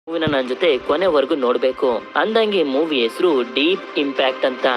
ಮೂವಿನ ನನ್ನ ಜೊತೆ ಕೊನೆವರೆಗೂ ನೋಡ್ಬೇಕು. ಅಂದಂಗೆ ಮೂವಿ ಹೆಸರು ಡೀಪ್ ಇಂಪ್ಯಾಕ್ಟ್ ಅಂತ.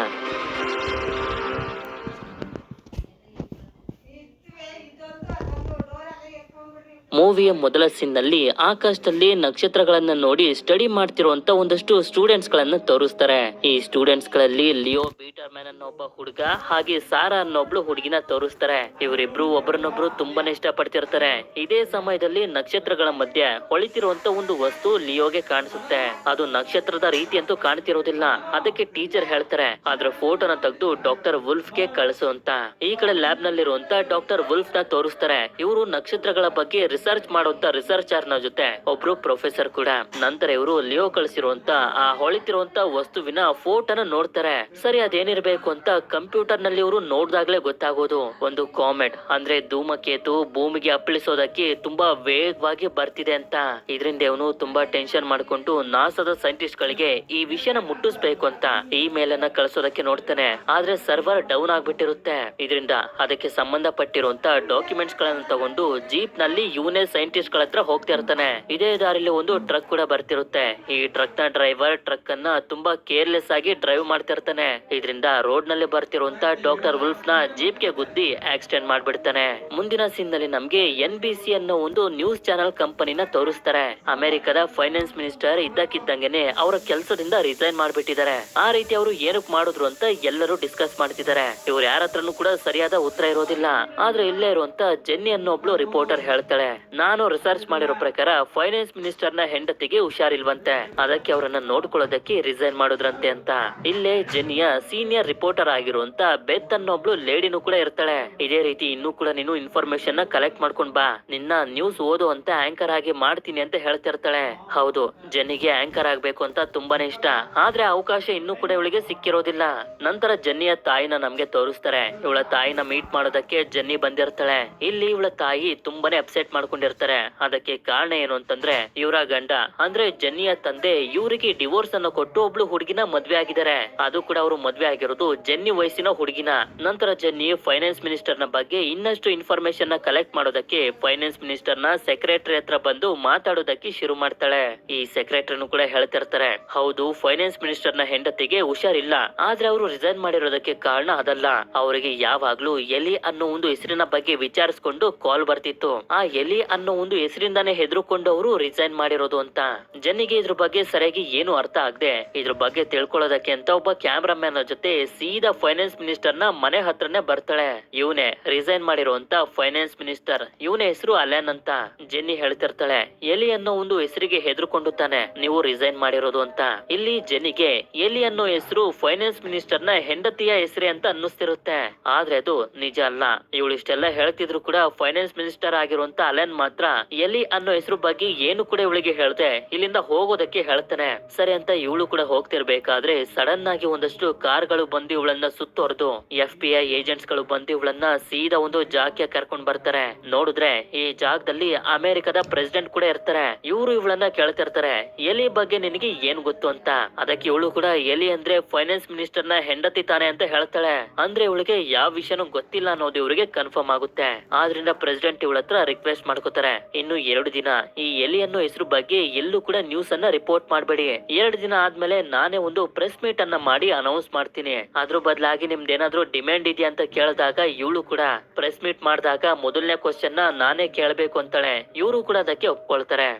ಮೂವಿಯ ಮೊದಲ ಸೀನ್ ನಲ್ಲಿ ಆಕಾಶದಲ್ಲಿ ನಕ್ಷತ್ರಗಳನ್ನ ನೋಡಿ ಸ್ಟಡಿ ಮಾಡ್ತಿರುವಂತ ಒಂದಷ್ಟು ಸ್ಟೂಡೆಂಟ್ಸ್ ಗಳನ್ನ ತೋರಿಸ್ತಾರೆ. ಈ ಸ್ಟೂಡೆಂಟ್ಸ್ ಗಳಲ್ಲಿ ಲಿಯೋ ಪೀಟರ್ ಮ್ಯಾನ್ ಅನ್ನೋ ಒಬ್ಬ ಹುಡುಗ ಹಾಗೆ ಸಾರಾ ಅನ್ನೊಬ್ಳು ಹುಡುಗಿನ ತೋರಿಸ್ತಾರೆ. ಇವರಿಬ್ರು ಒಬ್ಬರನ್ನೊಬ್ರು ತುಂಬಾನೇ ಇಷ್ಟ ಪಡ್ತಿರ್ತಾರೆ. ಇದೇ ಸಮಯದಲ್ಲಿ ನಕ್ಷತ್ರಗಳ ಮಧ್ಯೆ ಹೊಳಿತಿರುವಂತ ಒಂದು ವಸ್ತು ಲಿಯೋಗೆ ಕಾಣಿಸುತ್ತೆ. ಅದು ನಕ್ಷತ್ರದ ರೀತಿ ಅಂತೂ ಕಾಣ್ತಿರೋದಿಲ್ಲ. ಅದಕ್ಕೆ ಟೀಚರ್ ಹೇಳ್ತಾರೆ ಅದ್ರ ಫೋಟೋನ ತೆಗೆದು ಡಾಕ್ಟರ್ ವುಲ್ಫ್ ಗೆ ಕಳಿಸು ಅಂತ. ಈ ಕಡೆ ಲ್ಯಾಬ್ ನಲ್ಲಿರುವಂತ ಡಾಕ್ಟರ್ ವುಲ್ಫ್ ನ ತೋರಿಸ್ತಾರೆ. ಇವರು ನಕ್ಷತ್ರಗಳ ಬಗ್ಗೆ ರಿಸರ್ಚ್ ಮಾಡುವಂತ ರಿಸರ್ಚರ್ ನ ಜೊತೆ ಒಬ್ರು ಪ್ರೊಫೆಸರ್ ಕೂಡ. ನಂತರ ಇವರು ಲಿಯೋ ಕಳಿಸಿರುವಂತ ಆ ಹೊಳಿತಿರುವಂತ ವಸ್ತುವಿನ ಫೋಟೋನ ನೋಡ್ತಾರೆ. ಸರಿ ಅದೇನಿರ್ಬೇಕು ಅಂತ ಕಂಪ್ಯೂಟರ್ ನಲ್ಲಿ ಇವರು ನೋಡ್ದಾಗ್ಲೇ ಗೊತ್ತಾಗೋದು ಒಂದು ಕಾಮೆಟ್ ಅಂದ್ರೆ ಧೂಮಕೇತು ಭೂಮಿಗೆ ಅಪ್ಪಳಿಸೋದಕ್ಕೆ ತುಂಬಾ ವೇಗವಾಗಿ ಬರ್ತಿದೆ ಅಂತ. ಇದರಿಂದ ಇವನು ತುಂಬಾ ಟೆನ್ಷನ್ ಮಾಡ್ಕೊಂಡು ನಾಸಾದ ಸೈಂಟಿಸ್ಟ್ ಗಳಿಗೆ ಈ ವಿಷಯನ ಮುಟ್ಟಿಸ್ಬೇಕು ಅಂತ ಇಮೇಲ್ ಅನ್ನ ಕಳಿಸೋದಕ್ಕೆ ನೋಡ್ತಾನೆ. ಆದ್ರೆ ಸರ್ವರ್ ಡೌನ್ ಆಗ್ಬಿಟ್ಟಿರುತ್ತೆ. ಇದರಿಂದ ಅದಕ್ಕೆ ಸಂಬಂಧಪಟ್ಟಿರುವಂತ ಡಾಕ್ಯುಮೆಂಟ್ಸ್ ಗಳನ್ನ ತಗೊಂಡು ಜೀಪ್ ನಲ್ಲಿ ಇವನೇ ಸೈಂಟಿಸ್ಟ್ ಗಳ ಹತ್ರ ಹೋಗ್ತಾ ಇರ್ತಾನೆ. ಇದೇ ದಾರಿಲಿ ಒಂದು ಟ್ರಕ್ ಕೂಡ ಬರ್ತಿರುತ್ತೆ. ಈ ಟ್ರಕ್ ನ ಡ್ರೈವರ್ ಟ್ರಕ್ ಅನ್ನ ತುಂಬಾ ಕೇರ್ಲೆಸ್ ಆಗಿ ಡ್ರೈವ್ ಮಾಡ್ತಾ ಇರ್ತಾನೆ. ಇದರಿಂದ ರೋಡ್ ನಲ್ಲಿ ಬರ್ತಿರುವಂತ ಡಾಕ್ಟರ್ ವುಲ್ಫ್ ನ ಜೀಪ್ ಗೆ ಗುದ್ದಿ ಆಕ್ಸಿಡೆಂಟ್ ಮಾಡ್ಬಿಡ್ತಾನೆ. ಮುಂದಿನ ಸೀನ್ ನಲ್ಲಿ ನಮ್ಗೆ NBC ಅನ್ನೋ ಒಂದು ನ್ಯೂಸ್ ಚಾನೆಲ್ ಕಂಪನಿನ ತೋರಿಸ್ತಾರೆ. ಅಮೆರಿಕದ ಫೈನಾನ್ಸ್ ಮಿನಿಸ್ಟರ್ ಇದ್ದಕ್ಕಿದ್ದಂಗೆನೆ ಅವರ ಕೆಲಸದಿಂದ ರಿಸೈನ್ ಮಾಡ್ಬಿಟ್ಟಿದ್ದಾರೆ. ಆ ರೀತಿ ಅವರು ಏನಕ್ ಮಾಡಿದ್ರು ಅಂತ ಎಲ್ಲರೂ ಡಿಸ್ಕಸ್ ಮಾಡ್ತಿದ್ದಾರೆ. ಇವ್ರು ಯಾರ ಹತ್ರನೂ ಕೂಡ ಸರಿಯಾದ ಉತ್ತರ ಇರೋದಿಲ್ಲ. ಆದ್ರೆ ಇಲ್ಲೇ ಇರುವಂತ ಜೆನ್ನಿ ಅನ್ನೋ ಒಬ್ಳು ರಿಪೋರ್ಟರ್ ಹೇಳ್ತಾಳೆ, ನಾನು ರಿಸರ್ಚ್ ಮಾಡಿರೋ ಪ್ರಕಾರ ಫೈನಾನ್ಸ್ ಮಿನಿಸ್ಟರ್ ನ ಹೆಂಡತಿಗೆ ಹುಷಾರಿಲ್ವಂತೆ, ಅದಕ್ಕೆ ಅವರನ್ನ ನೋಡ್ಕೊಳ್ಳೋದಕ್ಕೆ ರಿಸೈನ್ ಮಾಡುದ್ರಂತೆ ಅಂತ. ಇಲ್ಲೇ ಜೆನ್ನಿಯ ಸೀನಿಯರ್ ರಿಪೋರ್ಟರ್ ಆಗಿರುವಂತ ಬೆತ್ ಅನ್ನೊಬ್ಳು ಲೇಡಿನೂ ಕೂಡ ಇರ್ತಾಳೆ. ಇದೇ ರೀತಿ ಇನ್ನೂ ಕೂಡ ನೀನು ಇನ್ಫಾರ್ಮೇಶನ್ ನ ಕಲೆಕ್ಟ್ ಮಾಡ್ಕೊಂಡ್ ಬಾ, ನಿನ್ನ ನ್ಯೂಸ್ ಓದು ಅಂತ ಆಂಕರ್ ಆಗಿ ಮಾಡ್ತೀನಿ ಅಂತ ಹೇಳ್ತಿರ್ತಾಳೆ. ಹೌದು, ಜೆನ್ನಿಗೆ ಆಂಕರ್ ಆಗ್ಬೇಕು ಅಂತ ತುಂಬಾನೇ ಇಷ್ಟ. ಆದ್ರೆ ಅವಕಾಶ ಇನ್ನೂ ಕೂಡ ಇವಳಿಗೆ ಸಿಕ್ಕಿರೋದಿಲ್ಲ. ನಂತರ ಜೆನ್ನಿಯ ತಾಯಿನ ನಮ್ಗೆ ತೋರಿಸ್ತಾರೆ. ಇವಳ ತಾಯಿನ ಮೀಟ್ ಮಾಡೋದಕ್ಕೆ ಜೆನ್ನಿ ಬಂದಿರ್ತಾಳೆ. ಇಲ್ಲಿ ಇವಳ ತಾಯಿ ತುಂಬಾನೇ ಅಪ್ಸೆಟ್ ಮಾಡ್ಕೊಂಡಿರ್ತಾರೆ. ಅದಕ್ಕೆ ಕಾರಣ ಏನು ಅಂತಂದ್ರೆ ಇವರ ಗಂಡ ಅಂದ್ರೆ ಜೆನ್ನಿಯ ತಂದೆ ಇವರಿಗೆ ಡಿವೋರ್ಸ್ ಅನ್ನು ಕೊಟ್ಟು ಒಬ್ಳು ಹುಡುಗಿನ ಮದ್ವೆ ಆಗಿದ್ದಾರೆ. ಅದು ಕೂಡ ಅವರು ಮದ್ವೆ ಆಗಿರೋದು ಜೆನ್ನಿ ವಯಸ್ಸಿನ ಹುಡುಗಿನ. ನಂತರ ಜೆನ್ನಿ ಫೈನಾನ್ಸ್ ಮಿನಿಸ್ಟರ್ ನ ಬಗ್ಗೆ ಇನ್ನಷ್ಟು ಇನ್ಫಾರ್ಮೇಶನ್ ನ ಕಲೆಕ್ಟ್ ಮಾಡೋದಕ್ಕೆ ಫೈನಾನ್ಸ್ ಮಿನಿಸ್ಟರ್ ನ ಸೆಕ್ರೆಟರಿ ಹತ್ರ ಬಂದು ಮಾತಾಡೋದಕ್ಕೆ ಶುರು ಮಾಡ್ತಾಳೆ. ಈ ಸೆಕ್ರೆಟರಿನು ಕೂಡ ಹೇಳ್ತಿರ್ತಾರೆ, ಹೌದು ಫೈನಾನ್ಸ್ ಮಿನಿಸ್ಟರ್ ನ ಹೆಂಡತಿಗೆ ಹುಷಾರಿಲ್ಲ, ಆದ್ರೆ ಅವರು ರಿಸೈನ್ ಮಾಡಿರೋದಕ್ಕೆ ಕಾರಣ ಅದಲ್ಲ. ಅವರಿಗೆ ಯಾವಾಗ್ಲೂ ಎಲಿ ಅನ್ನೋ ಒಂದು ಹೆಸರಿನ ಬಗ್ಗೆ ವಿಚಾರಿಸಿಕೊಂಡು ಕಾಲ್ ಬರ್ತಿತ್ತು. ಆ ಎಲಿ ಅನ್ನೋ ಒಂದು ಹೆಸರಿಂದಾನೇ ಹೆದರ್ಕೊಂಡು ಅವರು ರಿಸೈನ್ ಮಾಡಿರೋದು ಅಂತ. ಜೆನ್ನಿಗೆ ಇದ್ರ ಬಗ್ಗೆ ಸರಿಯಾಗಿ ಏನು ಅರ್ಥ ಆಗದೆ ಇದ್ರ ಬಗ್ಗೆ ತಿಳ್ಕೊಳ್ಳೋದಕ್ಕೆ ಅಂತ ಒಬ್ಬ ಕ್ಯಾಮ್ರಾಮನ್ ಜೊತೆ ಸೀದಾ ಫೈನಾನ್ಸ್ ಮಿನಿಸ್ಟರ್ ನ ಮನೆ ಹತ್ರನೇ ಬರ್ತಾಳೆ. ಇವನೇ ರಿಸೈನ್ ಮಾಡಿರುವಂತ ಫೈನಾನ್ಸ್ ಮಿನಿಸ್ಟರ್, ಇವನ ಹೆಸರು ಅಲೆನ್ ಅಂತ. ಜೆನ್ನಿ ಹೇಳ್ತಿರ್ತಾಳೆ, ಎಲಿ ಅನ್ನೋ ಒಂದು ಹೆಸರಿಗೆ ಹೆದರ್ಕೊಂಡು ತಾನೆ ನೀವು ರಿಸೈನ್ ಮಾಡಿರೋದು ಅಂತ. ಇಲ್ಲಿ ಜೆನ್ನಿಗೆ ಎಲಿ ಅನ್ನೋ ಹೆಸರು ಫೈನಾನ್ಸ್ ಮಿನಿಸ್ಟರ್ ನ ಹೆಂಡತಿಯ ಹೆಸರೇ ಅಂತ ಅನ್ನಿಸ್ತಿರುತ್ತೆ. ಆದ್ರೆ ಅದು ನಿಜ ಅಲ್ಲ. ಇವಳು ಇಷ್ಟೆಲ್ಲ ಹೇಳ್ತಿದ್ರು ಕೂಡ ಫೈನಾನ್ಸ್ ಮಿನಿಸ್ಟರ್ ಆಗಿರುವಂತ ಅಲೆನ್ ಮಾತ್ರ ಎಲಿ ಅನ್ನೋ ಹೆಸರು ಬಗ್ಗೆ ಏನು ಕೂಡ ಇವಳಿಗೆ ಹೇಳ್ದೆ ಇಲ್ಲಿಂದ ಹೋಗೋದಕ್ಕೆ ಹೇಳ್ತಾನೆ. ಸರಿ ಅಂತ ಇವಳು ಕೂಡ ಹೋಗ್ತಿರ್ಬೇಕಾದ್ರೆ ಸಡನ್ ಆಗಿ ಒಂದಷ್ಟು ಕಾರ್ಗಳು ಬಂದು ಇವಳನ್ನ ಸುತ್ತೋರ್ದು FBI ಏಜೆಂಟ್ಸ್ ಗಳು ಬಂದು ಇವಳನ್ನ ಸೀದಾ ಒಂದು ಜಾಗಕ್ಕೆ ಕರ್ಕೊಂಡ್ ಬರ್ತಾರೆ. ನೋಡಿದ್ರೆ ಈ ಜಾಗದಲ್ಲಿ ಅಮೆರಿಕದ ಪ್ರೆಸಿಡೆಂಟ್ ಕೂಡ ಇರ್ತಾರೆ. ಇವರು ಇವಳನ್ನ ಕೇಳ್ತಿರ್ತಾರೆ, ಎಲಿ ಬಗ್ಗೆ ನಿನಗೆ ಏನ್ ಗೊತ್ತು ಅಂತ. ಅದಕ್ಕೆ ಇವಳು ಕೂಡ ಎಲಿ ಅಂದ್ರೆ ಫೈನಾನ್ಸ್ ಮಿನಿಸ್ಟರ್ ನ ಹೆಂಡತಿ ತಾನೆ ಅಂತ ಹೇಳ್ತಾಳೆ. ಅಂದ್ರೆ ಇವಳಿಗೆ ಯಾವ ವಿಷಯನೂ ಗೊತ್ತಿಲ್ಲ ಅನ್ನೋದು ಇವರಿಗೆ ಕನ್ಫರ್ಮ್ ಆಗುತ್ತೆ. ಆದ್ರಿಂದ ಪ್ರೆಸಿಡೆಂಟ್ ಇವಳ ಹತ್ರ ರಿಕ್ವೆಸ್ಟ್ ಮಾಡ್ಕೋತಾರೆ, ಇನ್ನು 2 ದಿನ ಈ ಎಲಿ ಅನ್ನೋ ಹೆಸರು ಬಗ್ಗೆ ಎಲ್ಲೂ ಕೂಡ ನ್ಯೂಸ್ ಅನ್ನ ರಿಪೋರ್ಟ್ ಮಾಡಬೇಡಿ. 2 ದಿನ ಆದ್ಮೇಲೆ ನಾನೇ ಒಂದು ಪ್ರೆಸ್ ಮೀಟ್ ಅನ್ನ ಮಾಡಿ ಅನೌನ್ಸ್ ಮಾಡ್ತೀನಿ. ಅದ್ರ ಬದಲಾಗಿ ನಿಮ್ದೇನಾದ್ರೂ ಡಿಮ್ಯಾಂಡ್ ಇದೆಯಾ ಅಂತ ಕೇಳಿದಾಗ ಇವಳು ಕೂಡ ಪ್ರೆಸ್ ಮೀಟ್ ಮಾಡಿದಾಗ ಮೊದಲನೇ ಕ್ವಶನ್ ನಾನೇ ಕೇಳಬೇಕು ಅಂತಾಳೆ. ಇವರು ಕೂಡ ಅದಕ್ಕೆ ಒಪ್ಕೊಳ್ತಾರೆ.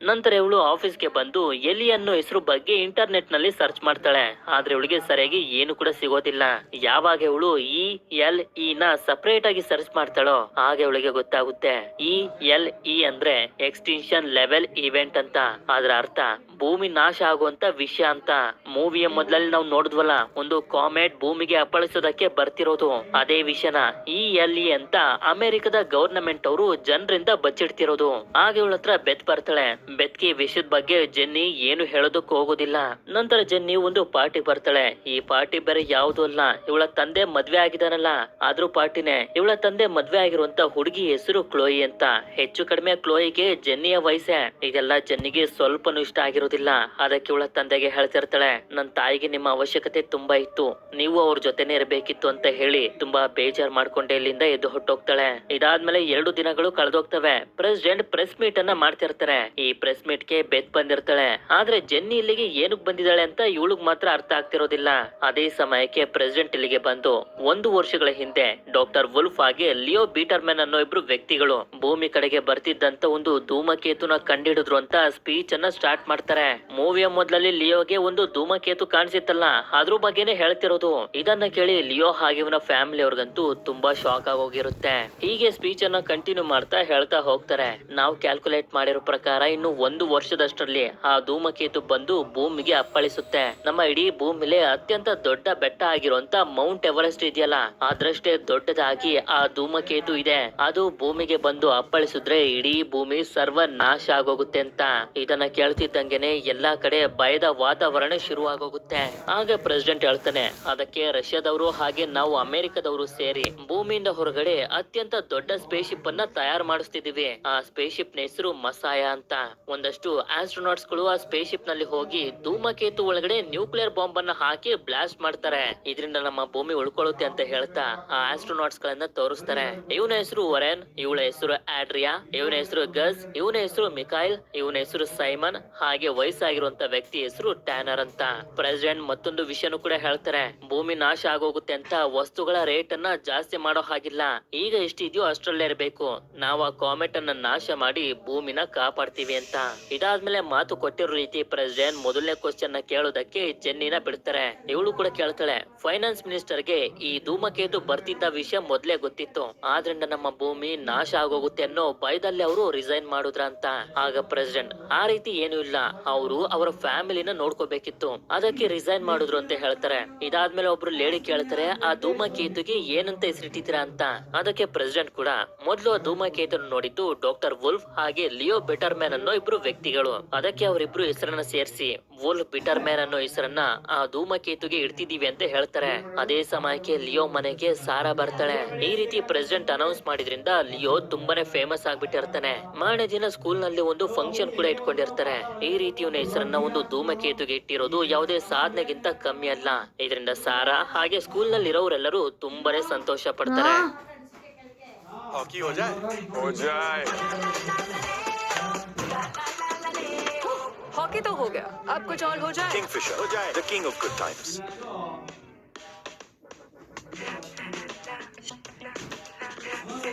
ನಂತರ ಇವಳು ಆಫೀಸ್ಗೆ ಬಂದು ಎಲಿ ಅನ್ನೋ ಹೆಸರು ಬಗ್ಗೆ ಇಂಟರ್ನೆಟ್ ನಲ್ಲಿ ಸರ್ಚ್ ಮಾಡ್ತಾಳೆ. ಆದ್ರೆ ಇವಳಿಗೆ ಸರಿಯಾಗಿ ಏನು ಕೂಡ ಸಿಗೋದಿಲ್ಲ. ಯಾವಾಗ ಇವಳು ELE ನ ಸಪರೇಟ್ ಆಗಿ ಸರ್ಚ್ ಮಾಡ್ತಾಳೋ ಆಗ ಇವಳಿಗೆ ಗೊತ್ತಾಗುತ್ತೆ ELE ಅಂದ್ರೆ ಎಕ್ಸ್ಟಿಂಕ್ಷನ್ ಲೆವೆಲ್ ಇವೆಂಟ್ ಅಂತ. ಅದ್ರ ಅರ್ಥ ಭೂಮಿ ನಾಶ ಆಗುವಂತ ವಿಷಯ ಅಂತ. ಮೂವಿಯ ಮೊದಲಲ್ಲಿ ನಾವು ನೋಡಿದ್ವಲ್ಲ, ಒಂದು ಕಾಮೆಟ್ ಭೂಮಿಗೆ ಅಪ್ಪಳಿಸೋದಕ್ಕೆ ಬರ್ತಿರೋದು ಅದೇ ವಿಷಯನ ELE ಅಂತ ಅಮೆರಿಕದ ಗವರ್ನಮೆಂಟ್ ಅವರು ಜನರಿಂದ ಬಚ್ಚಿಡ್ತಿರೋದು. ಆಗ ಇವಳ ಹತ್ರ ಬೆತ್ ಬರ್ತಾಳೆ. ಬೆತ್ಕಿ ವಿಷಯದ ಬಗ್ಗೆ ಜೆನ್ನಿ ಏನು ಹೇಳೋದಕ್ಕೆ ಹೋಗೋದಿಲ್ಲ. ನಂತರ ಜೆನ್ನಿ ಒಂದು ಪಾರ್ಟಿ ಬರ್ತಾಳೆ. ಈ ಪಾರ್ಟಿ ಬೇರೆ ಯಾವ್ದು ಅಲ್ಲ, ಇವಳ ತಂದೆ ಮದ್ವೆ ಆಗಿದಾನಲ್ಲ ಆದ್ರೂ ಪಾರ್ಟಿನೇ. ಇವಳ ತಂದೆ ಮದ್ವೆ ಆಗಿರುವಂತ ಹುಡುಗಿ ಹೆಸರು ಕ್ಲೋಯಿ ಅಂತ. ಹೆಚ್ಚು ಕಡಿಮೆ ಕ್ಲೋಯಿಗೆ ಜೆನ್ನಿಯ ವಯಸ್ಸೇ. ಇದೆಲ್ಲ ಜೆನ್ನಿಗೆ ಸ್ವಲ್ಪನೂ ಇಷ್ಟ ಆಗಿರೋದಿಲ್ಲ. ಅದಕ್ಕೆ ಇವಳ ತಂದೆಗೆ ಹೇಳ್ತಿರ್ತಾಳೆ, ನನ್ ತಾಯಿಗೆ ನಿಮ್ಮ ಅವಶ್ಯಕತೆ ತುಂಬಾ ಇತ್ತು, ನೀವು ಅವ್ರ ಜೊತೆನೆ ಇರಬೇಕಿತ್ತು ಅಂತ ಹೇಳಿ ತುಂಬಾ ಬೇಜಾರ್ ಮಾಡ್ಕೊಂಡೆ ಇಲ್ಲಿಂದ ಎದ್ದು ಹೊಟ್ಟೋಗ್ತಾಳೆ. ಇದಾದ್ಮೇಲೆ 2 ದಿನಗಳು ಕಳೆದೋಗ್ತವೆ. ಪ್ರೆಸಿಡೆಂಟ್ ಪ್ರೆಸ್ ಮೀಟ್ ಅನ್ನ ಮಾಡ್ತಿರ್ತಾರೆ. ಈ ಪ್ರೆಸ್ ಮೀಟ್ ಗೆ ಬೆತ್ ಬಂದಿರ್ತಾಳೆ. ಆದ್ರೆ ಜೆನ್ನಿ ಇಲ್ಲಿಗೆ ಏನಕ್ ಬಂದಿದ್ದಾಳೆ ಅಂತ ಇವಳಿಗ್ ಮಾತ್ರ ಅರ್ಥ ಆಗ್ತಿರೋದಿಲ್ಲ. ಅದೇ ಸಮಯಕ್ಕೆ ಪ್ರೆಸಿಡೆಂಟ್ ಇಲ್ಲಿಗೆ ಬಂದು 1 ವರ್ಷಗಳ ಹಿಂದೆ ಡಾಕ್ಟರ್ ವುಲ್ಫ್ ಹಾಗೆ ಲಿಯೋ ಬೀಟರ್ಮ್ಯಾನ್ ಅನ್ನೋ ಇಬ್ರು ವ್ಯಕ್ತಿಗಳು ಭೂಮಿ ಕಡೆಗೆ ಬರ್ತಿದ್ದಂತ ಒಂದು ಧೂಮಕೇತುನ ಕಂಡಿಡಿದ್ರು ಅಂತ ಸ್ಪೀಚ್ ಅನ್ನ ಸ್ಟಾರ್ಟ್ ಮಾಡ್ತಾರೆ. ಮೂವಿಯ ಮೊದಲಲ್ಲಿ ಲಿಯೋಗೆ ಒಂದು ಧೂಮಕೇತು ಕಾಣಿಸಿತ್ತಲ್ಲ, ಅದ್ರ ಬಗ್ಗೆನೇ ಹೇಳ್ತಿರೋದು. ಇದನ್ನ ಕೇಳಿ ಲಿಯೋ ಹಾಗೆ ಇವನ ಫ್ಯಾಮಿಲಿ ಅವ್ರಿಗಂತೂ ತುಂಬಾ ಶಾಕ್ ಆಗೋಗಿರುತ್ತೆ. ಹೀಗೆ ಸ್ಪೀಚ್ ಅನ್ನ ಕಂಟಿನ್ಯೂ ಮಾಡ್ತಾ ಹೇಳ್ತಾ ಹೋಗ್ತಾರೆ. ನಾವು ಕ್ಯಾಲ್ಕುಲೇಟ್ ಮಾಡಿರೋ ಪ್ರಕಾರ ಇನ್ನು 1 ವರ್ಷದಷ್ಟರಲ್ಲಿ ಆ ಧೂಮಕೇತು ಬಂದು ಭೂಮಿಗೆ ಅಪ್ಪಳಿಸುತ್ತೆ. ನಮ್ಮ ಇಡೀ ಭೂಮಿಲಿ ಅತ್ಯಂತ ದೊಡ್ಡ ಬೆಟ್ಟ ಆಗಿರುವಂತ ಮೌಂಟ್ ಎವರೆಸ್ಟ್ ಇದೆಯಲ್ಲ, ಅದ್ರಷ್ಟೇ ದೊಡ್ಡದಾಗಿ ಆ ಧೂಮಕೇತು ಇದೆ. ಅದು ಭೂಮಿಗೆ ಬಂದು ಅಪ್ಪಳಿಸಿದ್ರೆ ಇಡೀ ಭೂಮಿ ಸರ್ವ ನಾಶ ಆಗೋಗುತ್ತೆ ಅಂತ. ಇದನ್ನ ಕೇಳ್ತಿದ್ದಂಗೆನೆ ಎಲ್ಲಾ ಕಡೆ ಭಯದ ವಾತಾವರಣ ಶುರು ಆಗೋಗುತ್ತೆ. ಆಗ ಪ್ರೆಸಿಡೆಂಟ್ ಹೇಳ್ತಾನೆ, ಅದಕ್ಕೆ ರಷ್ಯಾದವರು ಹಾಗೆ ನಾವು ಅಮೆರಿಕದವರು ಸೇರಿ ಭೂಮಿಯಿಂದ ಹೊರಗಡೆ ಅತ್ಯಂತ ದೊಡ್ಡ ಸ್ಪೇಸ್ ಶಿಪ್ ಅನ್ನ ತಯಾರು ಮಾಡಿಸ್ತಿದೀವಿ. ಆ ಸ್ಪೇಸ್ ಶಿಪ್ ನ ಹೆಸರು ಮಸಾಯ ಅಂತ. ಒಂದಷ್ಟು ಆಸ್ಟ್ರೋನಾಟ್ಸ್ ಗಳು ಆ ಸ್ಪೇಸ್ ಶಿಪ್ ನಲ್ಲಿ ಹೋಗಿ ಧೂಮಕೇತು ಒಳಗಡೆ ನ್ಯೂಕ್ಲಿಯರ್ ಬಾಂಬ್ ಅನ್ನ ಹಾಕಿ ಬ್ಲಾಸ್ಟ್ ಮಾಡ್ತಾರೆ. ಇದರಿಂದ ನಮ್ಮ ಭೂಮಿ ಉಳ್ಕೊಳ್ಳುತ್ತೆ ಅಂತ ಹೇಳ್ತಾ ಆ ಆಸ್ಟ್ರೋನಾಟ್ಸ್ ಗಳನ್ನ ತೋರಿಸ್ತಾರೆ. ಇವನ ಹೆಸರು ವರೆನ್, ಇವಳ ಹೆಸರು ಆಡ್ರಿಯಾ, ಇವನ ಹೆಸರು ಗಸ್, ಇವನ ಹೆಸರು ಮಿಕೈಲ್, ಇವನ ಹೆಸರು ಸೈಮನ್, ಹಾಗೆ ವಯಸ್ಸಾಗಿರುವಂತ ವ್ಯಕ್ತಿ ಹೆಸರು ಟ್ಯಾನರ್ ಅಂತ. ಪ್ರೆಸಿಡೆಂಟ್ ಮತ್ತೊಂದು ವಿಷಯನೂ ಕೂಡ ಹೇಳ್ತಾರೆ. ಭೂಮಿ ನಾಶ ಆಗೋಗುತ್ತೆ ಅಂತ ವಸ್ತುಗಳ ರೇಟ್ ಅನ್ನ ಜಾಸ್ತಿ ಮಾಡೋ ಹಾಗಿಲ್ಲ. ಈಗ ಎಷ್ಟಿದೆಯೋ ಅಷ್ಟ್ರಲ್ಲೇ ಇರಬೇಕು. ನಾವು ಆ ಕಾಮೆಟ್ ಅನ್ನ ನಾಶ ಮಾಡಿ ಭೂಮಿನ ಕಾಪಾಡ್ತೀವಿ ಅಂತ. ಇದಾದ್ಮೇಲೆ ಮಾತು ಕೊಟ್ಟಿರೋ ರೀತಿ ಪ್ರೆಸಿಡೆಂಟ್ ಮೊದಲನೇ ಕ್ವಶನ್ ನ ಕೇಳೋದಕ್ಕೆ ಜೆನ್ನಿನ ಬಿಡ್ತಾರೆ. ಇವಳು ಕೂಡ ಕೇಳ್ತಾಳೆ, ಫೈನಾನ್ಸ್ ಮಿನಿಸ್ಟರ್ ಗೆ ಈ ಧೂಮಕೇತು ಬರ್ತಿದ್ದ ವಿಷಯ ಮೊದ್ಲೇ ಗೊತ್ತಿತ್ತು, ಆದ್ರಿಂದ ನಮ್ಮ ಭೂಮಿ ನಾಶ ಆಗೋಗುತ್ತೆ ಅನ್ನೋ ಭಯದಲ್ಲಿ ಅವರು ರಿಸೈನ್ ಮಾಡುದ್ರ ಅಂತ. ಆಗ ಪ್ರೆಸಿಡೆಂಟ್, ಆ ರೀತಿ ಏನು ಇಲ್ಲ, ಅವರು ಅವರ ಫ್ಯಾಮಿಲಿನ ನೋಡ್ಕೋಬೇಕಿತ್ತು, ಅದಕ್ಕೆ ರಿಸೈನ್ ಮಾಡಿದ್ರು ಅಂತ ಹೇಳ್ತಾರೆ. ಇದಾದ್ಮೇಲೆ ಒಬ್ರು ಲೇಡಿ ಕೇಳ್ತಾರೆ, ಆ ಧೂಮಕೇತುಗೆ ಏನಂತ ಹೆಸರಿಟ್ಟಿದ್ದೀರಾ ಅಂತ. ಅದಕ್ಕೆ ಪ್ರೆಸಿಡೆಂಟ್ ಕೂಡ, ಮೊದಲು ಆ ಧೂಮಕೇತುನ ನೋಡಿದ್ದು ಡಾಕ್ಟರ್ ವುಲ್ಫ್ ಹಾಗೆ ಲಿಯೋ ಬಿಟರ್ಮ್ಯಾನ್ ಅನ್ನೋ ಇಬ್ರು ವ್ಯಕ್ತಿಗಳು. ಅದಕ್ಕೆ ಅವರಿಬ್ರು ಹೆಸರನ್ನ ಸೇರಿಸಿ ವುಲ್ಫ್ ಬಿಟರ್ಮ್ಯಾನ್ ಅನ್ನೋ ಹೆಸರನ್ನ ಆ ಧೂಮಕೇತುಗೆ ಇಡ್ತಿದೀವಿ ಅಂತ ಹೇಳ್ತಾರೆ. ಅದೇ ಸಮಯಕ್ಕೆ ಲಿಯೋ ಮನೆಗೆ ಸಾರಾ ಬರ್ತಾಳೆ. ಈ ರೀತಿ ಪ್ರೆಸಿಡೆಂಟ್ ಅನೌನ್ಸ್ ಮಾಡಿದ್ರಿಂದ ಲಿಯೋ ತುಂಬಾನೇ ಫೇಮಸ್ ಆಗ್ಬಿಟ್ಟಿರ್ತಾನೆ. ಮಾರನೇ ದಿನ ಸ್ಕೂಲ್ ನಲ್ಲಿ ಒಂದು ಫಂಕ್ಷನ್ ಕೂಡ ಇಟ್ಕೊಂಡಿರ್ತಾರೆ. ಈ ರೀತಿ ಇವನ ಹೆಸರನ್ನ ಒಂದು ಧೂಮಕೇತುಗೆ ಇಟ್ಟಿರೋದು ಯಾವುದೇ ಸಾಧನೆಗಿಂತ ಕಮ್ಮಿ ಅಲ್ಲ. ಇದರಿಂದ ಸಾರಾ ಹಾಗೆ ಸ್ಕೂಲ್ ನಲ್ಲಿ ಇರೋರೆಲ್ಲರೂ ತುಂಬಾನೇ ಸಂತೋಷ ಪಡ್ತಾರೆ. हॉकी हो जाए हो जाए हॉकी तो हो गया, अब कुछ और हो जाए. किंगफिशर हो जाए the king of good times.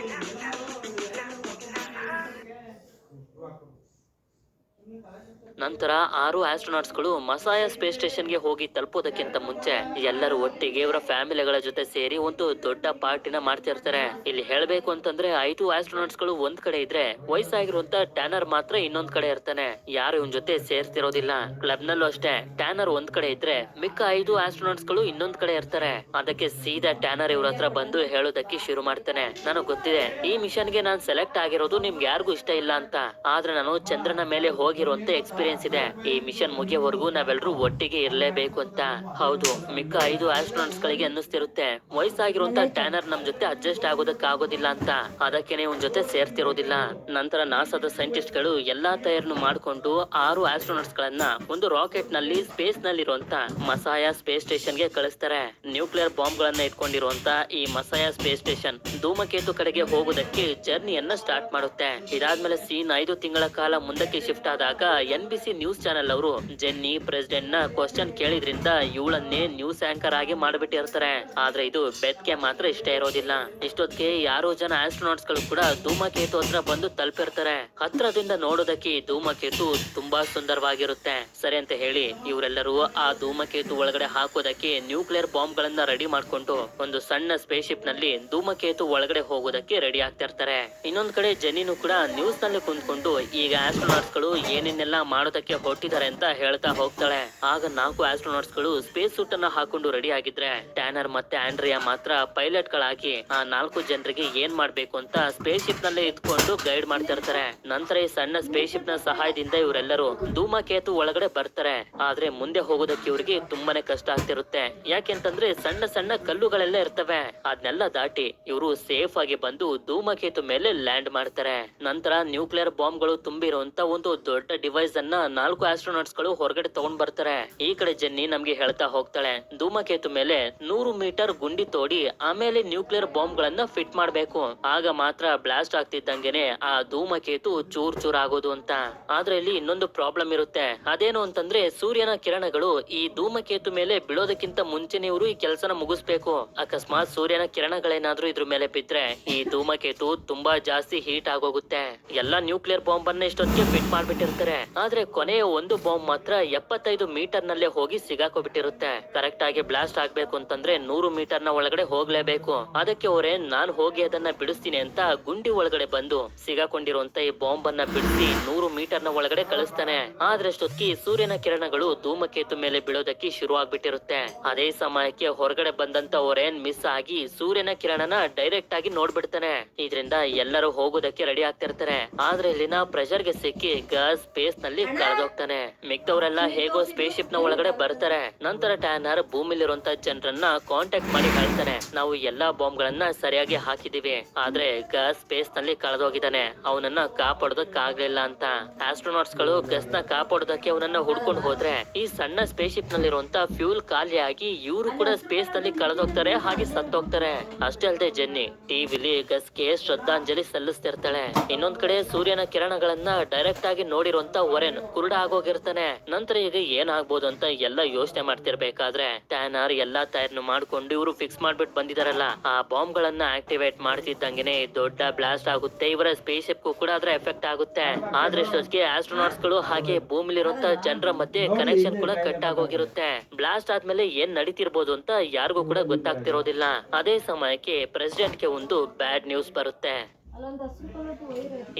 ನಂತರ 6 ಆಸ್ಟ್ರೋನಾಟ್ಸ್ ಗಳು ಮಸಾಯ ಸ್ಪೇಸ್ ಸ್ಟೇಷನ್ ಗೆ ಹೋಗಿ ತಲುಪೋದಕ್ಕಿಂತ ಮುಂಚೆ ಎಲ್ಲರೂ ಒಟ್ಟಿಗೆ ಇವರ ಫ್ಯಾಮಿಲಿಗಳ ಜೊತೆ ಸೇರಿ ಒಂದು ದೊಡ್ಡ ಪಾರ್ಟಿನ ಮಾಡ್ತಿರ್ತಾರೆ. ಇಲ್ಲಿ ಹೇಳ್ಬೇಕು ಅಂತಂದ್ರೆ 5 ಆಸ್ಟ್ರೋನಾಟ್ಸ್ ಗಳು ಒಂದ್ ಕಡೆ ಇದ್ರೆ ವಯಸ್ಸಾಗಿರುವಂತ ಟ್ಯಾನರ್ ಮಾತ್ರ ಇನ್ನೊಂದ್ ಕಡೆ ಇರ್ತಾನೆ. ಯಾರು ಇವನ್ ಜೊತೆ ಸೇರ್ತಿರೋದಿಲ್ಲ. ಕ್ಲಬ್ ನಲ್ಲೂ ಅಷ್ಟೇ ಟ್ಯಾನರ್ ಒಂದ್ ಕಡೆ ಇದ್ರೆ ಮಿಕ್ಕ 5 ಆಸ್ಟ್ರೋನಾಟ್ಸ್ ಗಳು ಇನ್ನೊಂದ್ ಕಡೆ ಇರ್ತಾರೆ. ಅದಕ್ಕೆ ಸೀದಾ ಟ್ಯಾನರ್ ಇವ್ರ ಹತ್ರ ಬಂದು ಹೇಳೋದಕ್ಕೆ ಶುರು ಮಾಡ್ತಾನೆ, ನನಗ್ ಗೊತ್ತಿದೆ ಈ ಮಿಷನ್ ಗೆ ನಾನ್ ಸೆಲೆಕ್ಟ್ ಆಗಿರೋದು ನಿಮ್ಗೆ ಯಾರಿಗೂ ಇಷ್ಟ ಇಲ್ಲ ಅಂತ, ಆದ್ರೆ ನಾನು ಚಂದ್ರನ ಮೇಲೆ ಹೋಗಿರುವಂತ ಎಕ್ಸ್ಪೀರಿಯನ್ಸ್ ಇದೆ. ಈ ಮಿಷನ್ ಮುಗಿಯವರೆಗೂ ನಾವೆಲ್ಲರೂ ಒಟ್ಟಿಗೆ ಇರ್ಲೇಬೇಕು ಅಂತ. ಹೌದು, ಮಿಕ್ಕ 5 ಆಸ್ಟ್ರೋನಾಟ್ಸ್ ಗಳಿಗೆ ಅನ್ನಿಸ್ತಿರುತ್ತೆ ವಯಸ್ಸಾಗಿರುವಂತ ಟ್ಯಾನರ್ ನಮ್ ಜೊತೆ ಅಡ್ಜಸ್ಟ್ ಆಗೋದಿಲ್ಲ ಅಂತ, ಅದಕ್ಕೇನೆ ಇವನ್ ಜೊತೆ ಸೇರ್ತಿರೋದಿಲ್ಲ. ನಂತರ ನಾಸಾದ ಸೈಂಟಿಸ್ಟ್ ಗಳು ಎಲ್ಲಾ ತಯಾರನ್ನು ಮಾಡ್ಕೊಂಡು 6 ಆಸ್ಟ್ರೋನಾಟ್ಸ್ ಗಳನ್ನ ಒಂದು ರಾಕೆಟ್ ನಲ್ಲಿ ಸ್ಪೇಸ್ ನಲ್ಲಿರುವಂತ ಮಸಾಯ ಸ್ಪೇಸ್ ಸ್ಟೇಷನ್ ಗೆ ಕಳಿಸ್ತಾರೆ. ನ್ಯೂಕ್ಲಿಯರ್ ಬಾಂಬ್ ಗಳನ್ನ ಇಟ್ಕೊಂಡಿರುವಂತ ಈ ಮಸಾಯ ಸ್ಪೇಸ್ ಸ್ಟೇಷನ್ ಧೂಮಕೇತು ಕಡೆಗೆ ಹೋಗೋದಕ್ಕೆ ಜರ್ನಿಯನ್ನ ಸ್ಟಾರ್ಟ್ ಮಾಡುತ್ತೆ. ಇದಾದ್ಮೇಲೆ ಸೀನ್ 5 ತಿಂಗಳ ಕಾಲ ಮುಂದಕ್ಕೆ ಶಿಫ್ಟ್ ಆದಾಗ NBC ನ್ಯೂಸ್ ಚಾನೆಲ್ ಅವರು ಜೆನ್ನಿ ಪ್ರೆಸಿಡೆಂಟ್ ನ ಕ್ವಶನ್ ಕೇಳಿದ್ರಿಂದ ಇವಳನ್ನೇ ನ್ಯೂಸ್ ಆಂಕರ್ ಆಗಿ ಮಾಡ್ಬಿಟ್ಟಿರ್ತಾರೆ. ಆದ್ರೆ ಇದು ಬೆತ್ಗೆ ಮಾತ್ರ ಇಷ್ಟ ಇರೋದಿಲ್ಲ. ಇಷ್ಟೊತ್ತಿಗೆ ಯಾರೋ ಜನ ಆಸ್ಟ್ರೋನಾಟ್ಸ್ ಗಳು ಕೂಡ ಧೂಮಕೇತು ಹತ್ರ ಬಂದು ತಲುಪಿರ್ತಾರೆ. ಹತ್ರದಿಂದ ನೋಡೋದಕ್ಕೆ ಈ ಧೂಮಕೇತು ತುಂಬಾ ಸುಂದರವಾಗಿರುತ್ತೆ. ಸರಿ ಅಂತ ಹೇಳಿ ಇವರೆಲ್ಲರೂ ಆ ಧೂಮಕೇತು ಒಳಗಡೆ ಹಾಕೋದಕ್ಕೆ ನ್ಯೂಕ್ಲಿಯರ್ ಬಾಂಬ್ ಗಳನ್ನ ರೆಡಿ ಮಾಡ್ಕೊಂಡು ಒಂದು ಸಣ್ಣ ಸ್ಪೇಸ್ ಶಿಪ್ ನಲ್ಲಿ ಧೂಮಕೇತು ಒಳಗಡೆ ಹೋಗೋದಕ್ಕೆ ರೆಡಿ ಆಗ್ತಿರ್ತಾರೆ. ಇನ್ನೊಂದ್ ಕಡೆ ಜೆನ್ನಿನೂ ಕೂಡ ನ್ಯೂಸ್ ನಲ್ಲಿ ಕುಂತ್ಕೊಂಡು ಈಗ ಆಸ್ಟ್ರೋನಾಟ್ಸ್ ಗಳು ಏನೇನೆಲ್ಲ ಮಾಡೋದಕ್ಕೆ ಹೊರಟಿದ್ದಾರೆ ಅಂತ ಹೇಳ್ತಾ ಹೋಗ್ತಾಳೆ. ಆಗ 4 ಆಸ್ಟ್ರೋನಾಟ್ಸ್ ಗಳು ಸ್ಪೇಸ್ ಸೂಟ್ ಅನ್ನ ಹಾಕೊಂಡು ರೆಡಿ ಆಗಿದ್ರೆ ಟ್ಯಾನರ್ ಮತ್ತೆ ಆಂಡ್ರಿಯಾ ಮಾತ್ರ ಪೈಲಟ್ ಗಳಾಗಿ ಆ 4 ಜನರಿಗೆ ಏನ್ ಮಾಡ್ಬೇಕು ಅಂತ ಸ್ಪೇಸ್ ಶಿಪ್ ನಲ್ಲೇ ಇದ್ಕೊಂಡು ಗೈಡ್ ಮಾಡ್ತಾ ಇರ್ತಾರೆ. ನಂತರ ಈ ಸಣ್ಣ ಸ್ಪೇಸ್ ಶಿಪ್ ನ ಸಹಾಯದಿಂದ ಇವರೆಲ್ಲರೂ ಧೂಮಕೇತು ಒಳಗಡೆ ಬರ್ತಾರೆ. ಆದ್ರೆ ಮುಂದೆ ಹೋಗೋದಕ್ಕೆ ಇವ್ರಿಗೆ ತುಂಬಾನೇ ಕಷ್ಟ ಆಗ್ತಿರುತ್ತೆ. ಯಾಕೆಂತಂದ್ರೆ ಸಣ್ಣ ಸಣ್ಣ ಕಲ್ಲುಗಳೆಲ್ಲ ಇರ್ತವೆ. ಅದನ್ನೆಲ್ಲ ದಾಟಿ ಇವರು ಸೇಫ್ ಆಗಿ ಬಂದು ಧೂಮಕೇತು ಮೇಲೆ ಲ್ಯಾಂಡ್ ಮಾಡ್ತಾರೆ. ನಂತರ ನ್ಯೂಕ್ಲಿಯರ್ ಬಾಂಬ್ ಗಳು ತುಂಬಿರುವಂತ ಒಂದು ದೊಡ್ಡ ದೊಡ್ಡ ಡಿವೈಸ್ ಅನ್ನ 4 ಆಸ್ಟ್ರೋನಾಟ್ಸ್ ಗಳು ಹೊರಗಡೆ ತಗೊಂಡ್ ಬರ್ತಾರೆ. ಈ ಕಡೆ ಜೆನ್ನಿ ನಮ್ಗೆ ಹೇಳ್ತಾ ಹೋಗ್ತಾಳೆ, ಧೂಮಕೇತು ಮೇಲೆ 100 ಮೀಟರ್ ಗುಂಡಿ ತೋಡಿ ಆಮೇಲೆ ನ್ಯೂಕ್ಲಿಯರ್ ಬಾಂಬ್ ಗಳನ್ನ ಫಿಟ್ ಮಾಡ್ಬೇಕು. ಆಗ ಮಾತ್ರ ಬ್ಲಾಸ್ಟ್ ಆಗ್ತಿದ್ದಂಗೆನೆ ಆ ಧೂಮಕೇತು ಚೂರ್ ಚೂರ್ ಆಗೋದು ಅಂತ. ಆದ್ರೆ ಇಲ್ಲಿ ಇನ್ನೊಂದು ಪ್ರಾಬ್ಲಮ್ ಇರುತ್ತೆ. ಅದೇನು ಅಂತಂದ್ರೆ ಸೂರ್ಯನ ಕಿರಣಗಳು ಈ ಧೂಮಕೇತು ಮೇಲೆ ಬೀಳೋದಕ್ಕಿಂತ ಮುಂಚೆನೆ ಇವರು ಈ ಕೆಲಸನ ಮುಗಿಸ್ಬೇಕು. ಅಕಸ್ಮಾತ್ ಸೂರ್ಯನ ಕಿರಣಗಳೇನಾದ್ರೂ ಇದ್ರ ಮೇಲೆ ಬಿದ್ರೆ ಈ ಧೂಮಕೇತು ತುಂಬಾ ಜಾಸ್ತಿ ಹೀಟ್ ಆಗೋಗುತ್ತೆ. ಎಲ್ಲಾ ನ್ಯೂಕ್ಲಿಯರ್ ಬಾಂಬ್ ಅನ್ನ ಇಷ್ಟೊತ್ತಿಗೆ ಫಿಟ್ ಮಾಡ್ಬಿಟ್ಟಿರ್ತಾರೆ. ಆದ್ರೆ ಕೊನೆಯ ಒಂದು ಬಾಂಬ್ ಮಾತ್ರ 75 ಮೀಟರ್ ನಲ್ಲೇ ಹೋಗಿ ಸಿಗಾಕೋಬಿಟ್ಟಿರುತ್ತೆ. ಕರೆಕ್ಟ್ ಆಗಿ ಬ್ಲಾಸ್ಟ್ ಆಗ್ಬೇಕು ಅಂತಂದ್ರೆ 100 ಮೀಟರ್ ನ ಒಳಗಡೆ ಹೋಗ್ಲೇಬೇಕು. ಅದಕ್ಕೆ ಅವರೇ ನಾನ್ ಹೋಗಿ ಅದನ್ನ ಬಿಡಿಸ್ತೀನಿ ಅಂತ ಗುಂಡಿ ಒಳಗಡೆ ಬಂದು ಸಿಗಾಕೊಂಡಿರುವಂತ ಈ ಬಾಂಬ್ ಅನ್ನ ಬಿಡಿಸಿ 100 ಮೀಟರ್ ನ ಒಳಗಡೆ ಕಳಿಸ್ತಾನೆ. ಆದ್ರೆ ಅಷ್ಟೊತ್ತಿಗೆ ಸೂರ್ಯನ ಕಿರಣಗಳು ಧೂಮಕೇತು ಮೇಲೆ ಬೀಳೋದಕ್ಕೆ ಶುರು ಆಗ್ಬಿಟ್ಟಿರುತ್ತೆ. ಅದೇ ಸಮಯಕ್ಕೆ ಹೊರಗಡೆ ಬಂದಂತ ಓರೆನ್ ಮಿಸ್ ಆಗಿ ಸೂರ್ಯನ ಕಿರಣನ ಡೈರೆಕ್ಟ್ ಆಗಿ ನೋಡ್ಬಿಡ್ತಾನೆ. ಇದರಿಂದ ಎಲ್ಲರೂ ಹೋಗೋದಕ್ಕೆ ರೆಡಿ ಆಗ್ತಿರ್ತಾರೆ. ಆದ್ರೆ ಇಲ್ಲಿನ ಪ್ರೆಷರ್ ಗೆ ಸಿಕ್ಕಿ ಗಸ್ ಸ್ಪೇಸ್ ನಲ್ಲಿ ಕಳೆದೋಗ್ತಾನೆ. ಮಿಕ್ದವರೆಲ್ಲ ಹೇಗೋ ಸ್ಪೇಸ್ ಶಿಪ್ ನ ಒಳಗಡೆ ಬರ್ತಾರೆ. ನಂತರ ಟ್ಯಾನರ್ ಭೂಮಿಲಿರುವಂತ ಜನರನ್ನ ಕಾಂಟ್ಯಾಕ್ಟ್ ಮಾಡಿ ಹೇಳ್ತಾನೆ, ನಾವು ಎಲ್ಲಾ ಬಾಂಬ್ ಗಳನ್ನ ಸರಿಯಾಗಿ ಹಾಕಿದೀವಿ, ಆದ್ರೆ ಗಸ್ ಸ್ಪೇಸ್ ನಲ್ಲಿ ಕಳೆದೋಗಿದ್ದಾನೆ, ಅವನನ್ನ ಕಾಪಾಡೋದಕ್ ಆಗ್ಲಿಲ್ಲ ಅಂತ. ಆಸ್ಟ್ರೋನಾಟ್ಸ್ ಗಳು ಗಸ್ ನ ಕಾಪಾಡೋದಕ್ಕೆ ಅವನನ್ನ ಹುಡ್ಕೊಂಡು ಹೋದ್ರೆ ಈ ಸಣ್ಣ ಸ್ಪೇಸ್ ಶಿಪ್ ನಲ್ಲಿರುವಂತ ಫ್ಯೂಲ್ ಖಾಲಿಯಾಗಿ ಇವರು ಕೂಡ ಸ್ಪೇಸ್ ನಲ್ಲಿ ಕಳೆದೋಗ್ತಾರೆ, ಹಾಗೆ ಸತ್ತೋಗ್ತಾರೆ. ಅಷ್ಟೇ ಅಲ್ಲದೆ ಜೆನ್ನಿ ಟಿವಿಲಿ ಗಸ್ಗೆ ಶ್ರದ್ಧಾಂಜಲಿ ಸಲ್ಲಿಸ್ತಿರ್ತಾಳೆ. ಇನ್ನೊಂದ್ ಕಡೆ ಸೂರ್ಯನ ಕಿರಣಗಳನ್ನ ಡೈರೆಕ್ಟ್ ಆಗಿ ನೋಡಿರುವಂತ ಓರೆನ್ ಕುರುಡ ಆಗೋಗಿರ್ತಾನೆ. ನಂತರ ಈಗ ಏನಾಗ್ಬೋದು ಅಂತ ಎಲ್ಲ ಯೋಚನೆ ಮಾಡ್ತಿರ್ಬೇಕಾದ್ರೆ ಟ್ಯಾನರ್ ಎಲ್ಲಾ ತಯಾರನ್ನು ಮಾಡ್ಕೊಂಡು ಇವರು ಫಿಕ್ಸ್ ಮಾಡ್ಬಿಟ್ಟು ಬಂದಿದಾರಲ್ಲ, ಆ ಬಾಂಬ್ ಗಳನ್ನ ಆಕ್ಟಿವೇಟ್ ಮಾಡ್ತಿದ್ದಂಗೆನೆ ದೊಡ್ಡ ಬ್ಲಾಸ್ಟ್ ಆಗುತ್ತೆ. ಇವರ ಸ್ಪೇಸ್ ಶಿಪ್ ಕೂಡ ಅದ್ರ ಎಫೆಕ್ಟ್ ಆಗುತ್ತೆ. ಆದ್ರೆ ಇಷ್ಟೊತ್ತಿಗೆ ಆಸ್ಟ್ರೋನಾಟ್ಸ್ ಗಳು ಹಾಗೆ ಭೂಮಿಲಿರುವಂತ ಜನರ ಮಧ್ಯೆ ಕನೆಕ್ಷನ್ ಕೂಡ ಕಟ್ ಆಗೋಗಿರುತ್ತೆ. ಬ್ಲಾಸ್ಟ್ ಆದ್ಮೇಲೆ ಏನ್ ನಡೀತಿರ್ಬೋದು ಅಂತ ಯಾರಿಗೂ ಕೂಡ ಗೊತ್ತಾಗ್ತಿರೋದಿಲ್ಲ. ಅದೇ ಸಮಯಕ್ಕೆ ಪ್ರೆಸಿಡೆಂಟ್ ಗೆ ಒಂದು ಬ್ಯಾಡ್ ನ್ಯೂಸ್ ಬರುತ್ತೆ.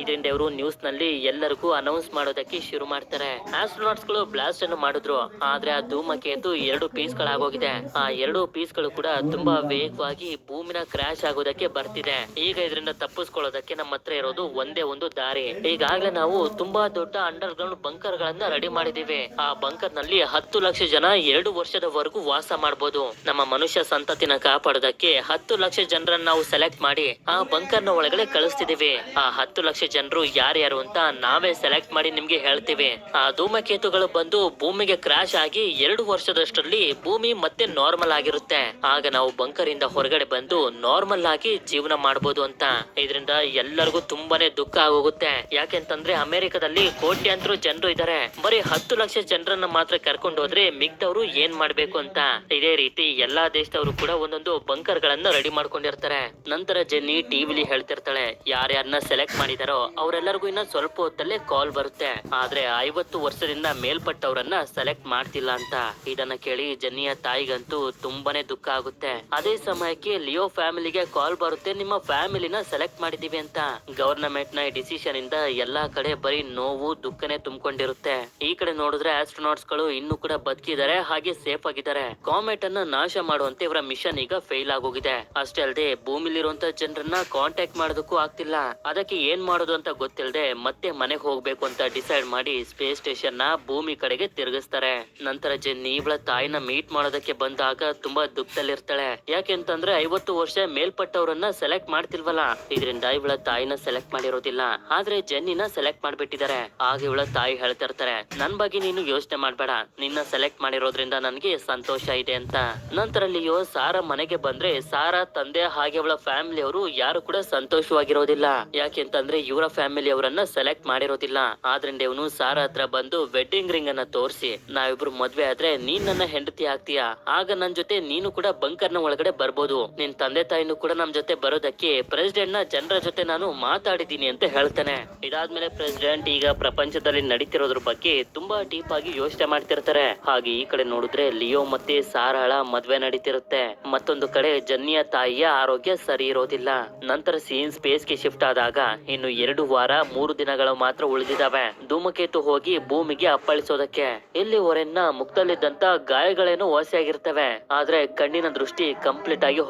ಇದರಿಂದ ಇವರು ನ್ಯೂಸ್ ನಲ್ಲಿ ಎಲ್ಲರಿಗೂ ಅನೌನ್ಸ್ ಮಾಡೋದಕ್ಕೆ ಶುರು ಮಾಡ್ತಾರೆ. ಆಸ್ಟ್ರೋನಾಟ್ಸ್ ಗಳು ಬ್ಲಾಸ್ಟ್ ಅನ್ನು ಮಾಡಿದ್ರು, ಆದ್ರೆ ಆ ಧೂಮಕೇತು 2 ಪೀಸ್ ಗಳಾಗೋಗಿದೆ. ಆ 2 ಪೀಸ್ ಗಳು ಕೂಡ ತುಂಬಾ ವೇಗವಾಗಿ ಭೂಮಿನ ಕ್ರಾಶ್ ಆಗೋದಕ್ಕೆ ಬರ್ತಿದೆ. ಈಗ ಇದರಿಂದ ತಪ್ಪಿಸ್ಕೊಳ್ಳೋದಕ್ಕೆ ನಮ್ಮ ಹತ್ರ ಇರೋದು ಒಂದೇ ಒಂದು ದಾರಿ. ಈಗಾಗಲೇ ನಾವು ತುಂಬಾ ದೊಡ್ಡ ಅಂಡರ್ ಗ್ರೌಂಡ್ ಬಂಕರ್ ಗಳನ್ನ ರೆಡಿ ಮಾಡಿದೀವಿ. ಆ ಬಂಕರ್ ನಲ್ಲಿ 10 ಲಕ್ಷ ಜನ 2 ವರ್ಷದವರೆಗೂ ವಾಸ ಮಾಡಬಹುದು. ನಮ್ಮ ಮನುಷ್ಯ ಸಂತತಿನ ಕಾಪಾಡೋದಕ್ಕೆ 10 ಲಕ್ಷ ಜನರನ್ನ ನಾವು ಸೆಲೆಕ್ಟ್ ಮಾಡಿ ಆ ಬಂಕರ್ ನ ಒಳಗಡೆ ಕಳಿಸ್ತಿದೀವಿ. ಆ 10 ಲಕ್ಷ ಜನರು ಯಾರ್ಯಾರು ಅಂತ ನಾವೇ ಸೆಲೆಕ್ಟ್ ಮಾಡಿ ನಿಮ್ಗೆ ಹೇಳ್ತೀವಿ. ಆ ಧೂಮಕೇತುಗಳು ಬಂದು ಭೂಮಿಗೆ ಕ್ರಾಶ್ ಆಗಿ 2 ವರ್ಷದಷ್ಟರಲ್ಲಿ ಭೂಮಿ ಮತ್ತೆ ನಾರ್ಮಲ್ ಆಗಿರುತ್ತೆ. ಆಗ ನಾವು ಬಂಕರ್ ಇಂದ ಹೊರಗಡೆ ಬಂದು ನಾರ್ಮಲ್ ಆಗಿ ಜೀವನ ಮಾಡಬಹುದು ಅಂತ. ಇದರಿಂದ ಎಲ್ಲರಿಗೂ ತುಂಬಾನೇ ದುಃಖ ಆಗೋಗುತ್ತೆ. ಯಾಕೆಂತಂದ್ರೆ ಅಮೆರಿಕದಲ್ಲಿ ಕೋಟ್ಯಾಂತರ ಜನರು ಇದ್ದಾರೆ, ಬರೀ 10 ಲಕ್ಷ ಜನರನ್ನ ಮಾತ್ರ ಕರ್ಕೊಂಡು ಹೋದ್ರೆ ಮಿಗ್ದವ್ರು ಏನ್ ಮಾಡ್ಬೇಕು ಅಂತ. ಇದೇ ರೀತಿ ಎಲ್ಲಾ ದೇಶದವರು ಕೂಡ ಒಂದೊಂದು ಬಂಕರ್ ಗಳನ್ನ ರೆಡಿ ಮಾಡ್ಕೊಂಡಿರ್ತಾರೆ. ನಂತರ ಜೆನ್ನಿ ಟಿವಿಲಿ ಹೇಳ್ತಿರ್ತಾಳೆ, ಯಾರ್ಯಾರನ್ನ ಸೆಲೆಕ್ಟ್ ಮಾಡಿದಾರೋ ಅವರೆಲ್ಲರಿಗೂ ಇನ್ನ ಸ್ವಲ್ಪ ಹೊತ್ತಲ್ಲೇ ಕಾಲ್ ಬರುತ್ತೆ, ಆದ್ರೆ 50 ವರ್ಷದಿಂದ ಮೇಲ್ಪಟ್ಟವರನ್ನ ಸೆಲೆಕ್ಟ್ ಮಾಡ್ತಿಲ್ಲ ಅಂತ. ಇದನ್ನ ಕೇಳಿ ಜೆನ್ನಿಯ ತಾಯಿಗಂತೂ ತುಂಬಾನೇ ದುಃಖ ಆಗುತ್ತೆ. ಅದೇ ಸಮಯಕ್ಕೆ ಲಿಯೋ ಫ್ಯಾಮಿಲಿಗೆ ಕಾಲ್ ಬರುತ್ತೆ, ನಿಮ್ಮ ಫ್ಯಾಮಿಲಿನ ಸೆಲೆಕ್ಟ್ ಮಾಡಿದೀವಿ ಅಂತ. ಗವರ್ನಮೆಂಟ್ ನ ಡಿಸಿಷನ್ ಇಂದ ಎಲ್ಲಾ ಕಡೆ ಬರೀ ನೋವು ದುಃಖನೇ ತುಂಬಿಕೊಂಡಿರುತ್ತೆ. ಈ ಕಡೆ ನೋಡಿದ್ರೆ ಆಸ್ಟ್ರೋನಾಟ್ಸ್ ಗಳು ಇನ್ನೂ ಕೂಡ ಬದುಕಿದ್ದಾರೆ, ಹಾಗೆ ಸೇಫ್ ಆಗಿದ್ದಾರೆ. ಕಾಮೆಟ್ ಅನ್ನ ನಾಶ ಮಾಡುವಂತೆ ಇವರ ಮಿಷನ್ ಈಗ ಫೇಲ್ ಆಗೋಗಿದೆ. ಅಷ್ಟೇ ಅಲ್ಲದೆ ಭೂಮಿಲಿರುವಂತ ಜನರನ್ನ ಕಾಂಟ್ಯಾಕ್ಟ್ ಮಾಡೋದಕ್ಕೂ ಆಗ್ತಿಲ್ಲ. ಅದಕ್ಕೆ ಏನ್ ಮಾಡೋದು ಅಂತ ಗೊತ್ತಿಲ್ಲದೆ ಮತ್ತೆ ಮನೆಗೆ ಹೋಗ್ಬೇಕು ಅಂತ ಡಿಸೈಡ್ ಮಾಡಿ ಸ್ಪೇಸ್ ಸ್ಟೇಷನ್ ನ ಭೂಮಿ ಕಡೆಗೆ ತಿರುಗಿಸ್ತಾರೆ. ನಂತರ ಜೆನ್ನಿ ಇವಳ ತಾಯಿನ ಮೀಟ್ ಮಾಡೋದಕ್ಕೆ ಬಂದಾಗ ತುಂಬಾ ದುಃಖದಲ್ಲಿರ್ತಾಳೆ. ಯಾಕೆಂತಂದ್ರೆ 50 ವರ್ಷ ಮೇಲ್ಪಟ್ಟವರನ್ನ ಸೆಲೆಕ್ಟ್ ಮಾಡ್ತಿಲ್ವಲ್ಲ, ಇದರಿಂದ ಇವಳ ತಾಯಿನ ಸೆಲೆಕ್ಟ್ ಮಾಡಿರೋದಿಲ್ಲ, ಆದ್ರೆ ಜೆನ್ನಿನ ಸೆಲೆಕ್ಟ್ ಮಾಡ್ಬಿಟ್ಟಿದ್ದಾರೆ. ಆಗ ಇವಳ ತಾಯಿ ಹೇಳ್ತಿರ್ತಾರೆ, ನನ್ ಬಗ್ಗೆ ನೀನು ಯೋಚನೆ ಮಾಡ್ಬೇಡ, ನಿನ್ನ ಸೆಲೆಕ್ಟ್ ಮಾಡಿರೋದ್ರಿಂದ ನನ್ಗೆ ಸಂತೋಷ ಇದೆ ಅಂತ. ನಂತರ ಲಿಯೋ ಸಾರಾ ಮನೆಗೆ ಬಂದ್ರೆ ಸಾರಾ ತಂದೆ ಹಾಗೆ ಅವಳ ಫ್ಯಾಮಿಲಿ ಅವರು ಯಾರು ಕೂಡ ಸಂತೋಷವಾಗಿರೋದಿಲ್ಲ. ಯಾಕೆಂತಂದ್ರೆ ಇವರ ಫ್ಯಾಮಿಲಿ ಅವರನ್ನ ಸೆಲೆಕ್ಟ್ ಮಾಡಿರೋದಿಲ್ಲ. ಆದ್ರಿಂದ ಇವನು ಸಾರಾ ಹತ್ರ ಬಂದು ವೆಡ್ಡಿಂಗ್ ರಿಂಗ್ ಅನ್ನ ತೋರಿಸಿ, ನಾವಿಬ್ರು ಮದ್ವೆ ಆದ್ರೆ ನೀನ್ ನನ್ನ ಹೆಂಡತಿ ಆಗ್ತೀಯಾ, ಆಗ ನನ್ ಜೊತೆ ನೀನು ಕೂಡ ಬಂಕರ್ ನ ಒಳಗಡೆ ಬರ್ಬೋದು, ನಿನ್ ತಂದೆ ತಾಯಿನೂ ಕೂಡ ನಮ್ ಜೊತೆ ಬರೋದಕ್ಕೆ ಪ್ರೆಸಿಡೆಂಟ್ ನ ಜನರ ಜೊತೆ ನಾನು ಮಾತಾಡಿದೀನಿ ಅಂತ ಹೇಳ್ತಾನೆ. ಇದಾದ್ಮೇಲೆ ಪ್ರೆಸಿಡೆಂಟ್ ಈಗ ಪ್ರಪಂಚದಲ್ಲಿ ನಡೀತಿರೋದ್ರ ಬಗ್ಗೆ ತುಂಬಾ ಡೀಪ್ ಆಗಿ ಯೋಚನೆ ಮಾಡ್ತಿರ್ತಾರೆ. ಹಾಗೆ ಈ ಕಡೆ ನೋಡಿದ್ರೆ ಲಿಯೋ ಮತ್ತೆ ಸಾರಾಳ ಮದ್ವೆ ನಡೀತಿರುತ್ತೆ. ಮತ್ತೊಂದು ಕಡೆ ಜೆನ್ನಿಯ ತಾಯಿಯ ಆರೋಗ್ಯ ಸರಿ ಇರೋದಿಲ್ಲ. ನಂತರ ಸೀನ್ ಸ್ಪೇಸ್ ಗೆ ಶಿಫ್ಟ್ ಆದಾಗ ಇನ್ನು 2 ವಾರ 3 ದಿನಗಳು ಮಾತ್ರ ಉಳಿದಿದ್ದಾವೆ ಧೂಮಕೇತು ಹೋಗಿ ಭೂಮಿಗೆ ಅಪ್ಪಳಿಸೋದಕ್ಕೆ. ಇಲ್ಲಿ ಓರೆನ್ನ ಮುಖದಲ್ಲಿದ್ದಂತ ಗಾಯಗಳೇನೋ ವಾಸಿಯಾಗಿರ್ತವೆ, ಆದ್ರೆ ಕಣ್ಣಿನ ದೃಷ್ಟಿ ಕಂಪ್ಲೀಟ್ ಆಗಿ